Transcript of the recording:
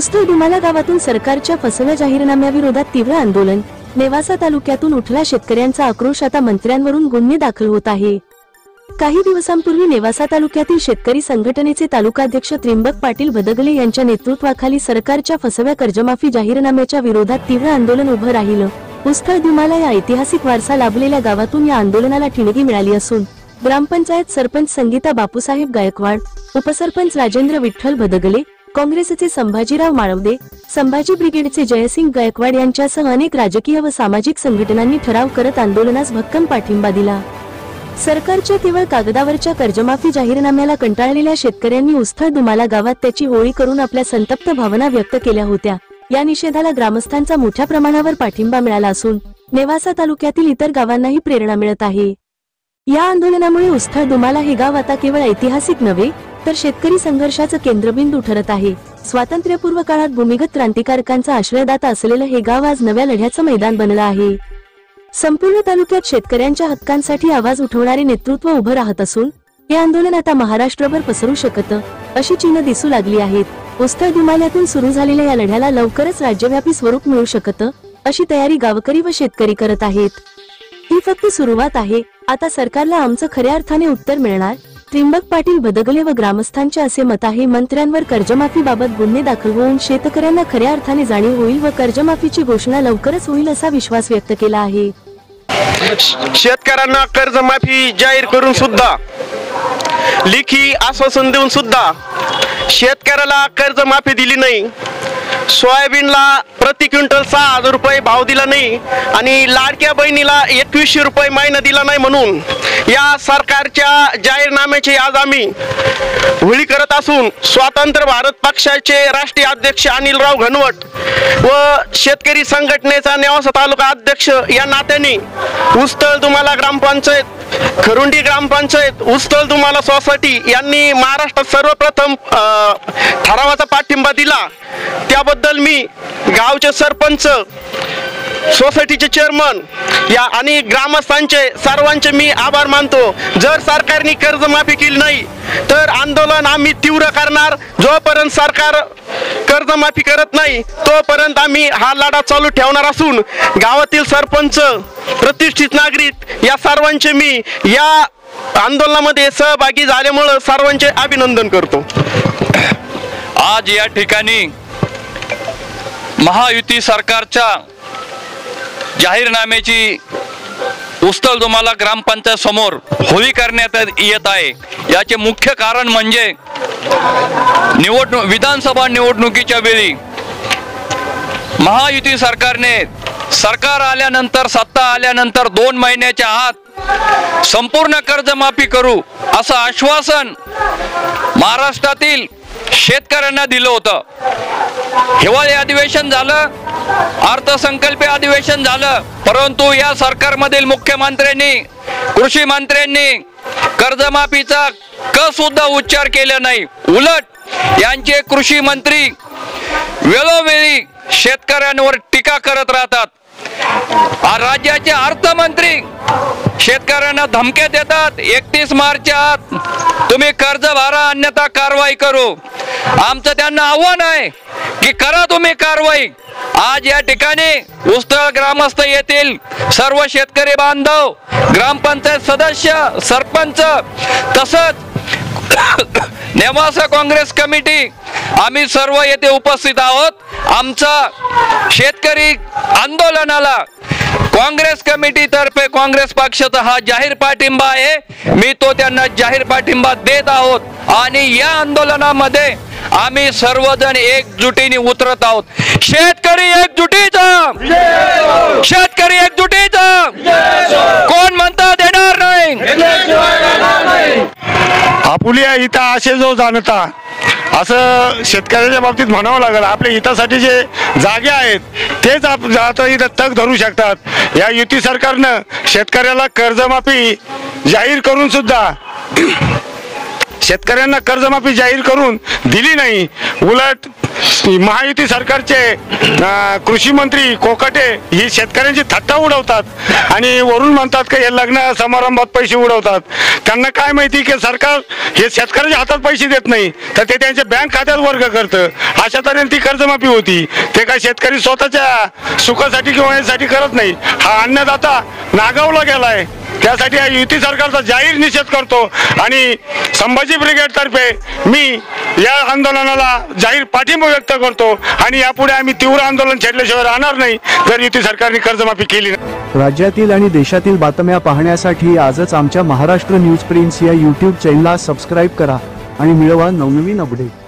उस्तर दुमाला गावातून सरकारच्या फसव्या जाहीरनाम्याविरोधात तीव्र आंदोलन। नेवासा तालुक्यातून उठला शेतकऱ्यांचा आक्रोश, आता मंत्र्यांवरून गुन्हे दाखल होत आहे। काही दिवसांपूर्वी नेवासा तालुक्यातील शेतकरी संघटनेचे तालुकाध्यक्ष त्रिंबक पाटील भदगले यांच्या नेतृत्वाखाली सरकारच्या फसव्या कर्जमाफी जाहीरनाम्याच्या विरोधात तीव्र आंदोलन उभं राहिलं। उस्तर दुमाला या ऐतिहासिक वारसा लाभलेल्या गावातून या आंदोलनाला ठिणगी मिळाली असून ग्रामपंचायत सरपंच संगीता बापूसाहेब गायकवाड, उपसरपंच राजेंद्र विठ्ठल भदगले, काँग्रेसचे संभाजीराव माळवदे, संभाजी ब्रिगेडचे जयसिंग गायकवाड यांच्यासह अनेक राजकीय व सामाजिक संघटनांनी ठराव करत आंदोलनास भक्कम पाठिंबा दिला। सरकारच्या केवळ कागदावरच्या कर्जमाफी जाहीरनाम्याला कंटाळलेल्या शेतकऱ्यांनी उस्तर दुमाला गावात त्याची होळी करून आपल्या संतप्त भावना व्यक्त केल्या होत्या। या निषेधाला ग्रामस्थांचा मोठ्या प्रमाणावर पाठिंबा मिळाला असून नेवासा तालुक्यातील इतर गावांनाही प्रेरणा मिळत आहे। या आंदोलनामुळे उस्तर दुमाला हे गाव आता केवळ ऐतिहासिक नव्हे तर शेतकरी संघर्षाचं केंद्रबिंदू ठरत आहे। स्वातंत्र्यपूर्व काळात भूमिगत क्रांतिकारकांचा आश्रयदाता असलेलं हे गाव आज नव्या लढ्याचं मैदान बनलं आहे। संपूर्ण तालुक्यात शेतकऱ्यांच्या हक्कांसाठी आवाज उठवणारे नेतृत्व उभं राहत असून हे आंदोलन आता महाराष्ट्रभर पसरू शकतं अशी चिन्ह दिसू लागली आहेत। उस्तर दुमाल्यातून सुरू झालेल्या या लढ्याला लवकरच राज्यव्यापी स्वरूप मिळू शकतं अशी तयारी गावकरी व शेतकरी करत आहेत। ही फक्त सुरुवात आहे, आता सरकारला आमचं खऱ्या अर्थाने उत्तर मिळणार, त्रिंबक पाटील भदगले व ग्रामस्थांचे असे मत आहे। मंत्र्यांवर कर्जमाफी बाबत गुन्हे दाखल होऊन शेतकऱ्यांना खऱ्या अर्थाने जाणीव होईल व कर्जमाफीची घोषणा लवकरच होईल असा विश्वास व्यक्त केला आहे। शेतकऱ्यांना कर्जमाफी जाहीर करून सुद्धा, लेखी आश्वासन देऊन सुद्धा शेतकऱ्याला कर्जमाफी दिली नाही। सोयाबीनला प्रति क्विंटल 6,000 रुपये भाव दिला नाही आणि लाडक्या बहिणीला 2100 रुपये महिना दिला नाही, म्हणून या सरकारच्या जाहीरनाम्याची आज आम्ही होळी करत असून स्वतंत्र भारत पक्षाचे राष्ट्रीय अध्यक्ष अनिलराव घनवट व शेतकरी संघटनेचा नेवासा तालुका अध्यक्ष या नात्याने उस्तर दुमाला ग्रामपंचायत, खरुंडी ग्रामपंचायत, उस्तर दुमाला सोसायटी यांनी महाराष्ट्रात सर्वप्रथम ठरावाचा पाठिंबा दिला। त्याबद्दल मी गावचे सरपंच, सोसायटीचे चेअरमन या आणि ग्रामस्थांचे सर्वांचे मी आभार मानतो। जर सरकारने कर्जमाफी केली नाही तर आंदोलन आम्ही तीव्र करणार। जोपर्यंत सरकार कर्जमाफी करत नाही तोपर्यंत आम्ही हा लढा चालू ठेवणार असून गावातील सरपंच, प्रतिष्ठित नागरिक या सर्वांचे मी या आंदोलनामध्ये सहभागी झाल्यामुळे सर्वांचे अभिनंदन करतो। आज या ठिकाणी महायुती सरकारच्या जाहीरनाम्याची उस्तर दुमाला ग्रामपंचायत समोर होळी करण्यात येत आहे। याचे मुख्य कारण म्हणजे विधानसभा निवडणुकीच्या वेळी महायुती सरकारने सरकार आल्यानंतर, सत्ता आल्यानंतर 2 महिन्याच्या आत संपूर्ण कर्जमाफी करू असं आश्वासन महाराष्ट्रातील शेतकऱ्यांना दिलं होतं। हिवाळी अधिवेशन झालं, अर्थसंकल्पीय अधिवेशन झालं, परंतु या सरकारमधील मुख्यमंत्र्यांनी, कृषी मंत्र्यांनी कर्जमाफीचा क सुद्धा उच्चार केला नाही। उलट यांचे कृषी मंत्री वेळोवेळी शेतकऱ्यांवर टीका करत राहतात। राज्याचे अर्थमंत्री शेतकऱ्यांना धमक्या देतात, 31 मार्चच्या आत तुम्ही कर्ज भरा अन्यथा कारवाई करू। आमचं त्यांना आव्हान आहे की करा तुम्ही कारवाई। आज या ठिकाणी उस्तर ग्रामस्थ येथील सर्व शेतकरी बांधव, ग्रामपंचायत सदस्य, सरपंच तसंच नेवासा काँग्रेस कमिटी आम्ही सर्व येथे उपस्थित आहोत। आमचा शेतकरी आंदोलनाला काँग्रेस कमिटी तर्फे काँग्रेस पक्षाचा हा जाहीर पाठिंबा आहे। मी तो त्यांना जाहीर पाठिंबा देत आहोत आणि या आंदोलनामध्ये आम्ही सर्वजण एकजुटीने उतरत आहोत। शेतकरी एकजुटीचा, शेतकरी एकजुटीचा, कोण म्हणता देणार नाही। आपुल्या हिता असे जो जाणता असं शेतकऱ्याच्या बाबतीत म्हणावं लागेल। आपल्या हितासाठी जे जागे आहेत तेच आता इथं तग धरू शकतात। या युती सरकारनं शेतकऱ्याला कर्जमाफी जाहीर करून सुद्धा शेतकऱ्यांना कर्जमाफी जाहीर करून दिली नाही, उलट महायुती सरकारचे कृषी मंत्री कोकाटे ही शेतकऱ्यांची थट्टा उडवतात आणि वरून म्हणतात की हे लग्न समारंभात पैसे उडवतात. त्यांना काय माहिती की सरकार हे शेतकऱ्याच्या हातात पैसे देत नाही, तर ते त्यांच्या बँक खात्यात वर्ग करतं. अशा तऱ्हेने ती कर्जमाफी होती. ते काय शेतकरी स्वतःच्या सुखासाठी किंवा यासाठी करत नाही. हा अन्नदाता नागावला गेलाय, त्यासाठी या युती सरकारचा जाहीर निषेध करतो आणि संभाजी ब्रिगेड तर्फे मी या आंदोलनाला जाहीर पाठिंबा व्यक्त करतो आणि यापुढे आम्ही तीव्र आंदोलन छेडल्याशिवाय राहणार नाही जर युती सरकारने कर्जमाफी केली नाही. राज्यातील आणि देशातील बातम्या पाहण्यासाठी आजच आमच्या महाराष्ट्र न्यूज प्रिन्स या YouTube चॅनलला सबस्क्राईब करा आणि मिळवा नवनवीन अपडेट.